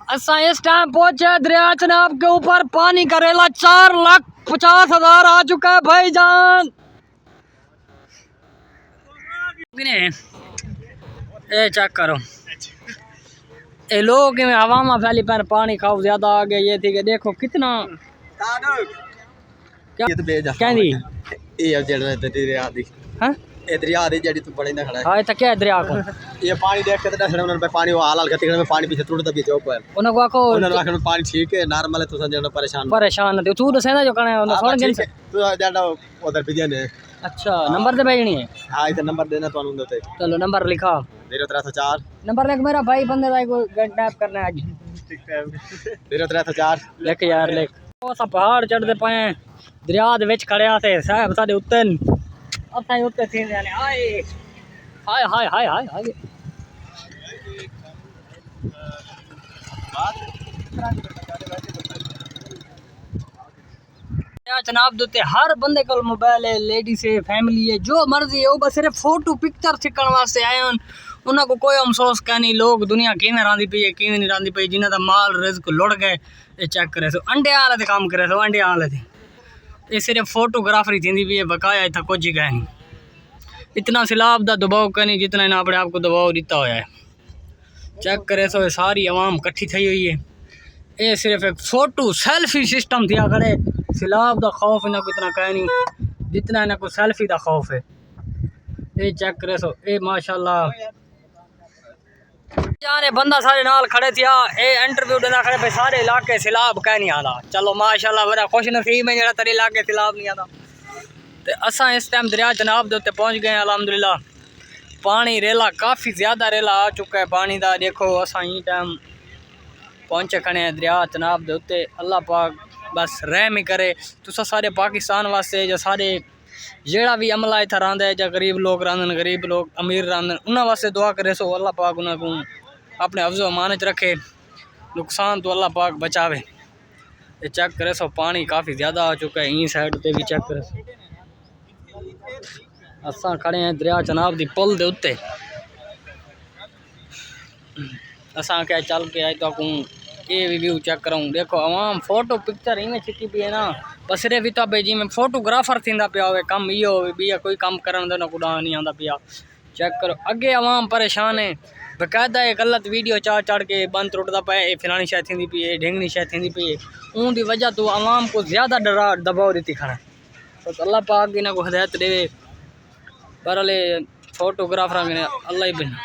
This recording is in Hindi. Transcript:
असा इस टाइम पहुंचे दरिया चनाब के ऊपर। पानी का रेला 4,50,000 आ चुका है भाईजान। ए चेक करो ये लोग हवा में फैली पर पानी खाओ ज्यादा आ गया। ये थी कि देखो कितना क्या दरिया दी जड़ी तू बड़ी ना खड़ा है। हां तो क्या दरिया को ये पानी देख के दस उन्होंने पानी हाल हाल करते में पानी पीछे टूटता भी चौक है। उन्होंने को आखो उन्होंने पानी ठीक है नॉर्मल है। तू समझना परेशान है तू दसे ना जो कने उन्होंने फोन गिन तू जाडा उधर भी देने। अच्छा नंबर दे भेजनी है। हां इधर नंबर देना तो उन देते। चलो नंबर लिखा 0304 नंबर लिख मेरा भाई बंदे का को टैप करना है आज। ठीक है 0304 लिख यार लिख। ओ सा पहाड़ चढ़दे पाए दरिया दे विच खड़े आते साहब साडे उत्ते अब ताई उत्ते थी जाने आए हाय हाय हाय हाय हाय जनाब दोते हर बंदे को मोबाइल है लेडीज है फैमिली है जो मर्जी है वो बस सिर्फ फोटो पिक्चर छिकण वास्ते आए हैं। उन्हें को कोई अफसोस क्या नहीं। लोग दुनिया किवें रांदी पई है किवें नहीं रांदी पई जिन्हें दा माल रिस्क लुढ़ गए ये चेक करे सो अंडे वाले ते काम करे सो अंडे वाले ते ये सिर्फ फोटोग्राफरी थी भी है बकाया इतना कुछ ही कह नहीं। इतना सैलाब का दबाव का नहीं जितना इन्हें अपने आप को दबाव दिता हुआ है। चेक करे सो सारी आवाम इकट्ठी थी हुई है। ये सिर्फ एक फोटो सेल्फी सिस्टम थी करे सैलाब का खौफ इन्हें को इतना कह नहीं जितना इन्हें को सेल्फी का खौफ है। ये चेक करे सो ये माशाल्लाह जाने बंदा सारे नाल खड़े थे ये इंटरव्यू देना खड़े पे सारे इलाके सैलाब कह नहीं आता। चलो माशाल्लाह बड़ा खुश नसीब है जरा तेरे इलाके सैलाब नहीं आता। तो असा इस टाइम दरिया जनाब दे उत्ते पहुँच गए अल्हम्दुलिल्लाह। पानी रेला काफ़ी ज़्यादा रेला आ चुका है पानी का। देखो असा ही टाइम पहुँचे खड़े हैं दरिया जनाब दे उत्ते। अल्लाह पाक बस रहम ही करे तुसा सारे पाकिस्तान वास्ते जो सारे जेड़ा भी अमला इतना रहा है जो गरीब लोग रहा गरीब लोग अमीर रहा उन्होंने वास्ते दुआ करे सो अल्लाह पाक उन्होंने अपने हफ्ज़ो अमान च रखे नुकसान तो अल्लाह पाक बचावे। ये चेक करे सो पानी काफ़ी ज़्यादा आ चुका है। ई साइड पे भी चेक करे सो असा खड़े हैं दरिया चनाब दी पुल दे उत्ते। असा क्या चल के आए तो ये भी व्यू चेक कराऊँ। देखो आवाम फोटो पिक्चर इवें छिकी पी है ना बस सिर्फ इतना पे जी में फोटोग्राफर थी पिया हो कम यो भी कोई कम करन देना कुड़ा नहीं आता पिया। चेक करो अगे आवाम परेशान है बकायदा एक गलत वीडियो चार चढ़ के बंद टुटता पे ये फिलानी शायद थी पी है ढेंगनी शायद थी पी है उनकी वजह तो आवाम को ज़्यादा डरा दबाव दी खड़ा तो अल्लाह पाक इन्हें को हदायत दे पर फोटोग्राफर अल्लाह ही बन।